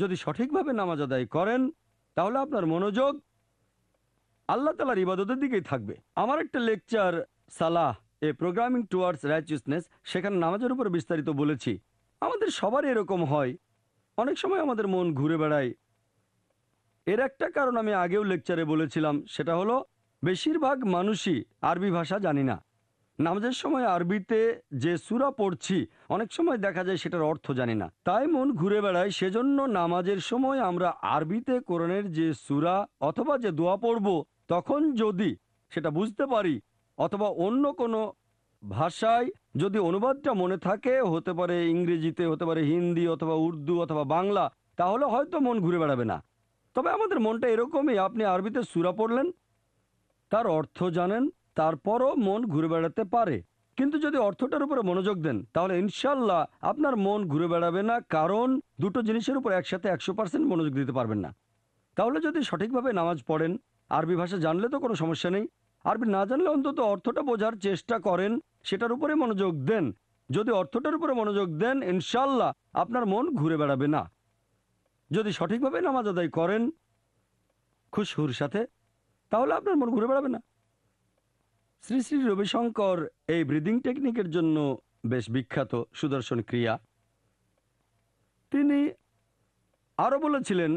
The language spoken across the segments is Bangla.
যদি সঠিকভাবে নামাজ আদায় করেন তাহলে আপনার মনোযোগ আল্লাহ তাআলার ইবাদতের দিকেই থাকবে। আমার একটা লেকচার সালাহ এ প্রোগ্রামিং টুয়ার্ডস রাইচিয়াসনেস, সেখানে নামাজের উপর বিস্তারিত বলেছি। আমাদের সবার এরকম হয়, অনেক সময় আমাদের মন ঘুরে বেড়ায়। এর একটা কারণ আমি আগেও লেকচারে বলেছিলাম, সেটা হলো বেশিরভাগ মানুষই আরবি ভাষা জানি না। নামাজের সময় আরবিতে যে সূরা পড়ছি অনেক সময় দেখা যায় সেটার অর্থ জানি না, তাই মন ঘুরে বেড়ায়। সেজন্য নামাজের সময় আমরা আরবিতে কোরআনের যে সূরা অথবা যে দোয়া পড়ব, তখন যদি সেটা বুঝতে পারি অথবা অন্য কোনো ভাষায় যদি অনুবাদটা মনে থাকে, হতে পারে ইংরেজিতে, হতে পারে হিন্দি অথবা উর্দু অথবা বাংলা, তাহলে হয়তো মন ঘুরে বেড়াবে না। তবে আমাদের মনটা এরকমই, আপনি আরবিতে সূরা পড়লেন, তার অর্থ জানেন, তারপরও মন ঘুরে বেড়াতে পারে। কিন্তু যদি অর্থটার উপরে মনোযোগ দেন তাহলে ইনশাল্লাহ আপনার মন ঘুরে বেড়াবে না, কারণ দুটো জিনিসের উপর একসাথে 100% মনোযোগ দিতে পারবেন না। তাহলে যদি সঠিকভাবে নামাজ পড়েন, আরবি ভাষা জানলে তো কোনো সমস্যা নেই, আরবি না জানলে অন্তত অর্থটা বোঝার চেষ্টা করেন, সেটার উপরে মনোযোগ দেন। যদি অর্থটার উপরে মনোযোগ দেন ইনশাল্লাহ আপনার মন ঘুরে বেড়াবে না। যদি সঠিকভাবে নামাজ আদায় করেন খুশহুর সাথে, তাহলে আপনার মন ঘুরে বেড়াবে না। শ্রী শ্রী রবিশঙ্কর এই ব্রিদিং টেকনিকের জন্য বেশ বিখ্যাত, সুদর্শন ক্রিয়া। তিনি আরও বলেছিলেন,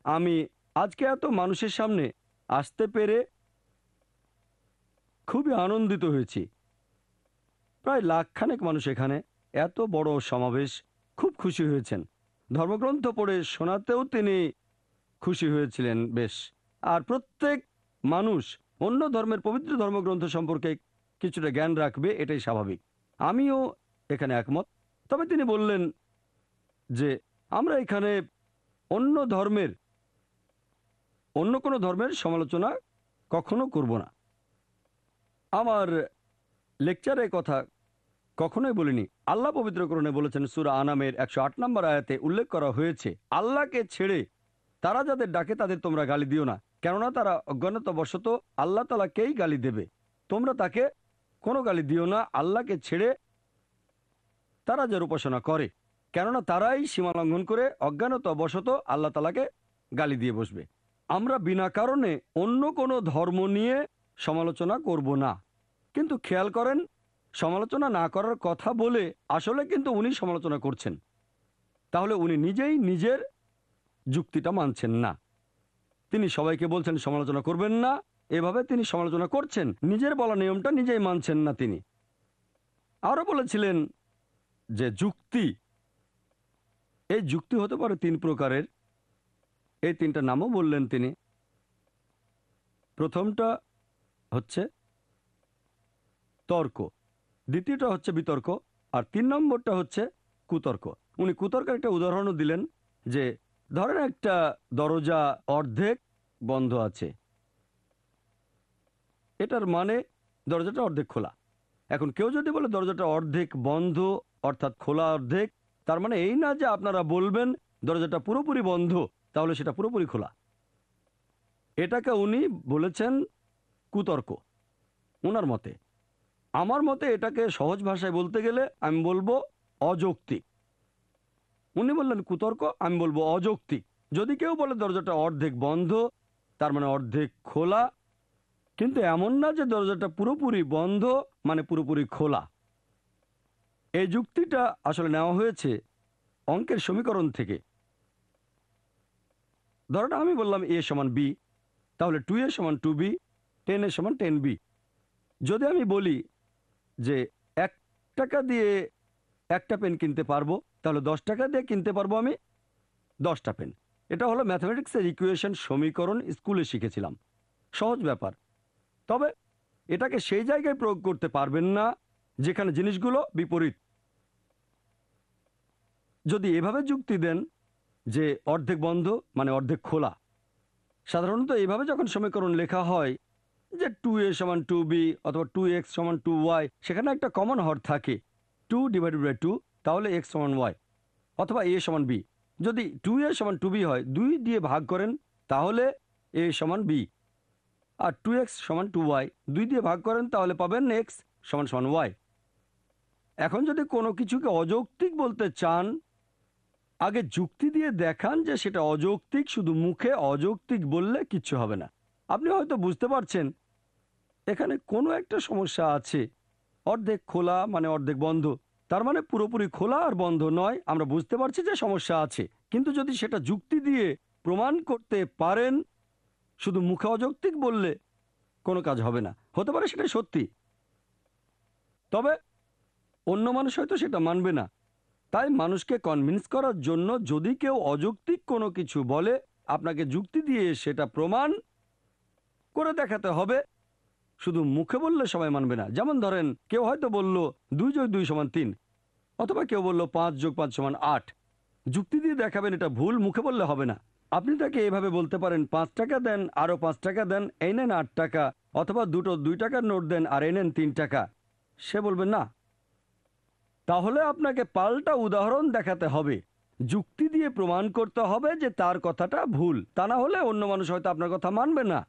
আমি আজকে এত মানুষের সামনে আসতে পেরে খুবই আনন্দিত হয়েছি। প্রায় লাখখানেক মানুষ এখানে, এত বড় সমাবেশ, খুব খুশি হয়েছেন। ধর্মগ্রন্থ পড়ে শোনাতেও তিনি খুশি হয়েছিলেন বেশ। আর প্রত্যেক মানুষ অন্য ধর্মের পবিত্র ধর্মগ্রন্থ সম্পর্কে কিছুটা জ্ঞান রাখবে, এটাই স্বাভাবিক। আমিও এখানে একমত। তবে তিনি বললেন যে আমরা এখানে অন্য ধর্মের, অন্য কোনো ধর্মের সমালোচনা কখনো করব না। আমার লেকচারে কথা কখনোই বলিনি। আল্লাহ পবিত্র কোরআনে বলেছেন, সূরা আনামের 108 নম্বর আয়াতে উল্লেখ করা হয়েছে, আল্লাহকে ছেড়ে তারা যাদের ডাকে তাদের তোমরা গালি দিও না, কেননা তারা অজ্ঞানতাবশত আল্লাহ তাআলাকেই গালি দেবে। তোমরা তাকে কোনো গালি দিও না, আল্লাহকে ছেড়ে তারা যার উপাসনা করে, কেননা তারাই সীমা লঙ্ঘন করে অজ্ঞানতাবশত আল্লাহ তাআলাকে গালি দিয়ে বসবে। আমরা বিনা কারণে অন্য কোনো ধর্ম নিয়ে সমালোচনা করব না। কিন্তু খেয়াল করেন, সমালোচনা না করার কথা বলে আসলে কিন্তু উনি সমালোচনা করছেন। তাহলে উনি নিজেই নিজের যুক্তিটা মানছেন না। তিনি সবাইকে বলছেন সমালোচনা করবেন না, এভাবে তিনি সমালোচনা করছেন, নিজের বলা নিয়মটা নিজেই মানছেন না তিনি। আরও বলেছিলেন যে যুক্তি, এই যুক্তি হতে পারে 3 প্রকারের। এই 3টা নামও বললেন তিনি। প্রথমটা হচ্ছে তর্ক, দ্বিতীয়টা হচ্ছে বিতর্ক, আর 3 নম্বরটা হচ্ছে কুতর্ক। উনি কুতর্কের একটা উদাহরণও দিলেন, যে ধরেন একটা দরজা অর্ধেক বন্ধ আছে, এটার মানে দরজাটা অর্ধেক খোলা। এখন কেউ যদি বলে দরজাটা অর্ধেক বন্ধ অর্থাৎ খোলা অর্ধেক, তার মানে এই না যে আপনারা বলবেন দরজাটা পুরোপুরি বন্ধ, তাহলে সেটা পুরোপুরি খোলা। এটাকে উনি বলেছেন কুতর্ক ওনার মতে। আমার মতে এটাকে সহজ ভাষায় বলতে গেলে আমি বলবো অযৌক্তিক। উনি বললেন কুতর্ক, আমি বলবো অযৌক্তিক। যদি কেউ বলে দরজাটা অর্ধেক বন্ধ, তার মানে অর্ধেক খোলা, কিন্তু এমন না যে দরজাটা পুরোপুরি বন্ধ মানে পুরোপুরি খোলা। এই যুক্তিটা আসলে নেওয়া হয়েছে অঙ্কের সমীকরণ থেকে। ধরুন আমি বললাম a সমান b, তাহলে 2a সমান 2b, 10a সমান 10b। যদি আমি বলি যে 1 টাকা দিয়ে একটা পেন কিনতে পারবো, তাহলে 10 টাকা দিয়ে কিনতে পারবো আমি 10টা পেন। এটা হলো ম্যাথমেটিক্সের ইকুয়েশন, সমীকরণ, স্কুলে শিখেছিলাম, সহজ ব্যাপার। তবে এটাকে সেই জায়গায় প্রয়োগ করতে পারবেন না যেখানে জিনিসগুলো বিপরীত। যদি এভাবে যুক্তি দেন যে অর্ধেক বন্ধ মানে অর্ধেক খোলা, সাধারণত এইভাবে যখন সমীকরণ লেখা হয় যে 2a সমান 2b অথবা 2x সমান 2y, সেখানে একটা কমন হর থাকে 2/2, তাহলে x সমান y, অথবা a সমান b। যদি 2a সমান 2b হয়, 2 দিয়ে ভাগ করেন, তাহলে a সমান b। আর 2x সমান 2y, 2 দিয়ে ভাগ করেন, তাহলে পাবেন x সমান সমান y। এখন যদি কোনো কিছুকে অযৌক্তিক বলতে চান, আগে যুক্তি দিয়ে দেখান যে সেটা অযৌক্তিক। শুধু মুখে অযৌক্তিক বললে কিচ্ছু হবে না। আপনি হয়তো বুঝতে পারছেন এখানে কোনো একটা সমস্যা আছে। অর্ধেক খোলা মানে অর্ধেক বন্ধ, তার মানে পুরোপুরি খোলা আর বন্ধ নয়। আমরা বুঝতে পারছি যে সমস্যা আছে, কিন্তু যদি সেটা যুক্তি দিয়ে প্রমাণ করতে পারেন, শুধু মুখে অযৌক্তিক বললে কোনো কাজ হবে না। হতে পারে সেটাই সত্যি, তবে অন্য মানুষ হয়তো সেটা মানবে না। তাই মানুষকে কনভিন্স করার জন্য যদি কেউ অযৌক্তিক কোনো কিছু বলে, আপনাকে যুক্তি দিয়ে সেটা প্রমাণ করে দেখাতে হবে। শুধু মুখে বললে সবাই মানবে না। যেমন ধরেন, কেউ হয়তো বলল 2+2=3, অথবা কেউ বলল 5+5=8। যুক্তি দিয়ে দেখাবেন এটা ভুল, মুখে বললে হবে না। আপনি তাকে এভাবে বলতে পারেন, 5 টাকা দেন, আরো 5 টাকা দেন, এই নেন 8 টাকা, অথবা দুটো 2 টাকার নোট দেন আর এই নেন 3 টাকা। সে বলবে না। তাহলে আপনাকে পাল্টা উদাহরণ দেখাতে হবে, যুক্তি দিয়ে প্রমাণ করতে হবে যে তার কথাটা ভুল। তা না হলে অন্য মানুষ হয়তো আপনার কথা মানবে না।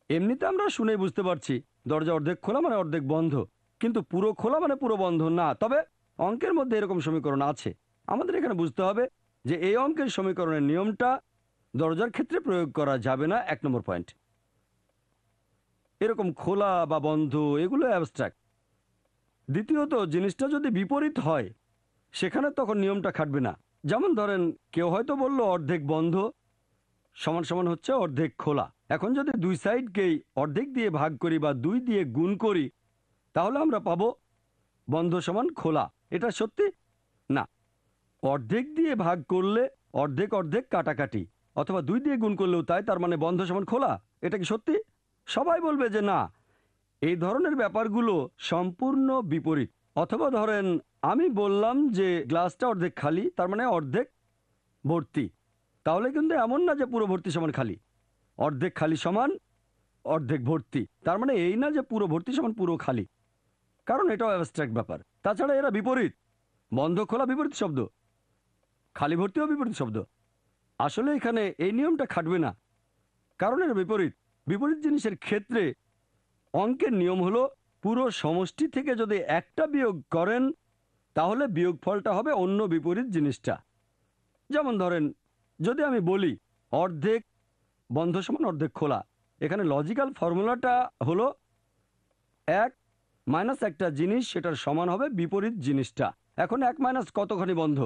এমনিতে আমরা শুনেই বুঝতে পারছি দরজা অর্ধেক খোলা মানে অর্ধেক বন্ধ, কিন্তু পুরো খোলা মানে পুরো বন্ধ না। তবে অঙ্কের মধ্যে এরকম সমীকরণ আছে। আমাদের এখানে বুঝতে হবে যে এই অঙ্কের সমীকরণের নিয়মটা দরজার ক্ষেত্রে প্রয়োগ করা যাবে না। 1 নম্বর পয়েন্ট। এরকম খোলা বা বন্ধ এগুলো অ্যাবস্ট্রাক্ট। দ্বিতীয়ত, জিনিসটা যদি বিপরীত হয় সেখানে তখন নিয়মটা খাটবে না। যেমন ধরেন, কেউ হয়তো বলল অর্ধেক বন্ধ সমান সমান হচ্ছে অর্ধেক খোলা। এখন যদি দুই সাইডকেই অর্ধেক দিয়ে ভাগ করি বা 2 দিয়ে গুণ করি, তাহলে আমরা পাবো বন্ধ সমান খোলা। এটা সত্যি না। অর্ধেক দিয়ে ভাগ করলে অর্ধেক অর্ধেক কাটাকাটি, অথবা 2 দিয়ে গুণ করলেও তাই, তার মানে বন্ধ সমান খোলা। এটা কি সত্যি? সবাই বলবে যে না। এই ধরনের ব্যাপারগুলো সম্পূর্ণ বিপরীত। অথবা ধরেন, আমি বললাম যে গ্লাসটা অর্ধেক খালি, তার মানে অর্ধেক ভর্তি। তাহলে কিন্তু এমন না যে পুরো ভর্তি সমান খালি। অর্ধেক খালি সমান অর্ধেক ভর্তি, তার মানে এই না যে পুরো ভর্তি সমান পুরো খালি, কারণ এটাও অ্যাবস্ট্রাক্ট ব্যাপার। তাছাড়া এরা বিপরীত। বন্ধ খোলা বিপরীত শব্দ, খালি ভর্তিও বিপরীত শব্দ। আসলে এখানে এই নিয়মটা খাটবে না, কারণ এর বিপরীত। বিপরীত জিনিসের ক্ষেত্রে অঙ্কের নিয়ম হলো পুরো সমষ্টি থেকে যদি একটা বিয়োগ করেন, তাহলে বিয়োগফলটা হবে অন্য বিপরীত জিনিসটা। যেমন ধরেন, যদি আমি বলি অর্ধেক বন্ধ সমান অর্ধেক খোলা, এখানে লজিক্যাল ফর্মুলাটা হলো 1 মাইনাস একটা জিনিস, সেটার সমান হবে বিপরীত জিনিসটা। এখন 1 মাইনাস কতখানি বন্ধ?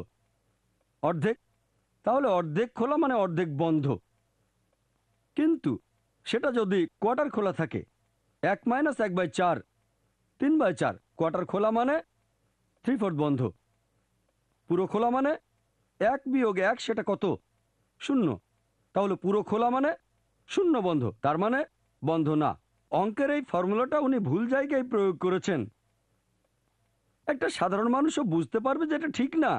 অর্ধেক। তাহলে অর্ধেক খোলা মানে অর্ধেক বন্ধ। কিন্তু সেটা যদি কোয়ার্টার খোলা থাকে, 1 মাইনাস 1/4, 3/4। কোয়ার্টার খোলা মানে 3/4 বন্ধ। পুরো খোলা মানে 1 বিয়োগ 1, সেটা কত? 0। তাহলে পুরো খোলা মানে 0 বন্ধ, তার মানে বন্ধ না। অঙ্কের এই ফর্মুলাটা উনি ভুল জায়গায় প্রয়োগ করেছেন। একটা সাধারণ মানুষও বুঝতে পারবে যে এটা ঠিক না,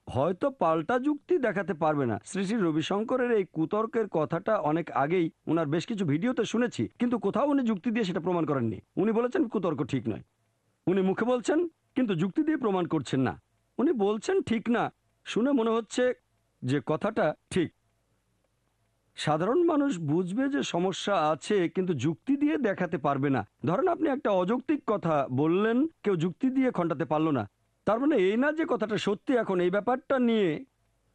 হয়তো পাল্টা যুক্তি দেখাতে পারবে না। শ্রী শ্রী রবিশঙ্করের এই কুতর্কের কথাটা অনেক আগেই ওনার বেশ কিছু ভিডিওতে শুনেছি, কিন্তু কোথাও উনি যুক্তি দিয়ে সেটা প্রমাণ করেননি। উনি বলেছেন কুতর্ক ঠিক নয়। উনি মুখে বলছেন কিন্তু যুক্তি দিয়ে প্রমাণ করছেন না। উনি বলছেন ঠিক না, শুনে মনে হচ্ছে যে কথাটা ঠিক। সাধারণ মানুষ বুঝবে যে সমস্যা আছে, কিন্তু যুক্তি দিয়ে দেখাতে পারবে না। ধরেন, আপনি একটা অযৌক্তিক কথা বললেন, কেউ যুক্তি দিয়ে খণ্ডাতে পারল না, তার মানে এই না যে কথাটা সত্যি। এখন এই ব্যাপারটা নিয়ে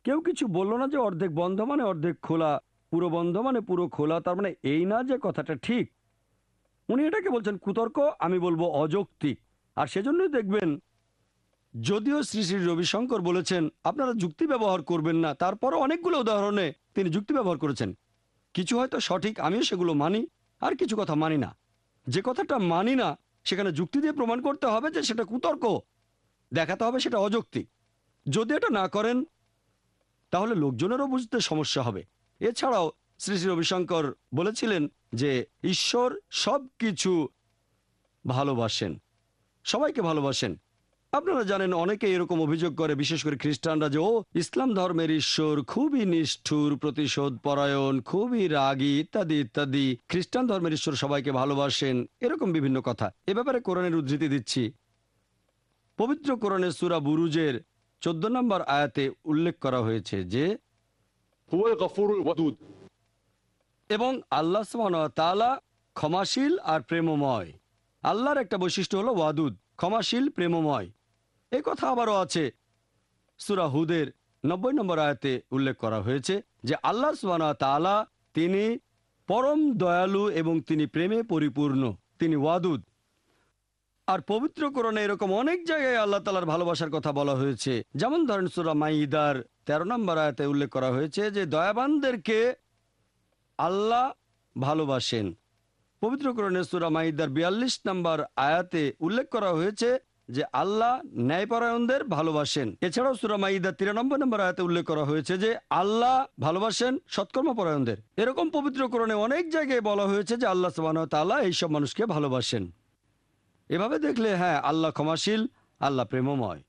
কেউ কিছু বলল না যে অর্ধেক বন্ধ মানে অর্ধেক খোলা, পুরো বন্ধ মানে পুরো খোলা, তার মানে এই না যে কথাটা ঠিক। উনি এটাকে বলছেন কুতর্ক, আমি বলবো অযৌক্তিক। আর সেজন্যই দেখবেন, যদিও শ্রী শ্রী রবিশঙ্কর বলেছেন আপনারা যুক্তি ব্যবহার করবেন না, তারপরও অনেকগুলো উদাহরণে তিনি যুক্তি ব্যবহার করেছেন। কিছু হয়তো সঠিক, আমিও সেগুলো মানি, আর কিছু কথা মানি না। যে কথাটা মানি না সেখানে যুক্তি দিয়ে প্রমাণ করতে হবে যে সেটা কুতর্ক, দেখাতে হবে সেটা অযৌক্তিক। যদি এটা না করেন তাহলে লোকজনেরও বুঝতে সমস্যা হবে। এছাড়াও শ্রী শ্রী রবিশঙ্কর বলেছিলেন যে ঈশ্বর সব কিছু ভালোবাসেন, সবাইকে ভালোবাসেন। আপনারা জানেন, অনেকে এরকম অভিযোগ করে, বিশেষ করে খ্রিস্টানরা, যে ও ইসলাম ধর্মের ঈশ্বর খুবই নিষ্ঠুর, প্রতিশোধ পরায়ণ, খুবই রাগী, ইত্যাদি ইত্যাদি। খ্রিস্টান ধর্মের ঈশ্বর সবাইকে ভালোবাসেন, এরকম বিভিন্ন কথা। এ ব্যাপারে কোরআনের উদ্ধৃতি দিচ্ছি। পবিত্র কোরআনের সূরা বুরুজের 14 নম্বর আয়াতে উল্লেখ করা হয়েছে যে হুয়াল গফুরুল ওয়াদুদ, এবং আল্লাহ সুবহানাহু ওয়া তাআলা ক্ষমাশীল আর প্রেমময়। আল্লাহর একটা বৈশিষ্ট্য হলো ওয়াদুদ, ক্ষমাশীল, প্রেমময়। এই কথা আবারও আছে সূরা হুদের 90 নম্বর আয়াতে উল্লেখ করা হয়েছে যে আল্লাহ সুবহানাহু ওয়া তাআলা তিনি পরম দয়ালু এবং তিনি প্রেমে পরিপূর্ণ, তিনি ওয়াদুদ। আর পবিত্র কোরআনে এরকম অনেক জায়গায় আল্লাহ তাআলার ভালোবাসার কথা বলা হয়েছে। যেমন ধরেন সূরা মাইদার 13 নম্বর আয়াতে উল্লেখ করা হয়েছে যে দয়াবানদেরকে আল্লাহ ভালোবাসেন। পবিত্র কোরআনের সূরা মাইদার 42 নম্বর আয়াতে উল্লেখ করা হয়েছে যে আল্লাহ ন্যায়পরায়ণদের ভালোবাসেন। এছাড়াও সূরা মাইদার 93 নম্বর আয়াতে উল্লেখ করা হয়েছে যে আল্লাহ ভালোবাসেন সৎকর্মপরায়ণদের। এরকম পবিত্র কোরআনে অনেক জায়গায় বলা হয়েছে যে আল্লাহ সুবহানাহু ওয়া তাআলা এইসব মানুষকে ভালোবাসেন। এভাবে দেখলে হ্যাঁ, আল্লাহ ক্ষমাশীল, আল্লাহ প্রেমময়।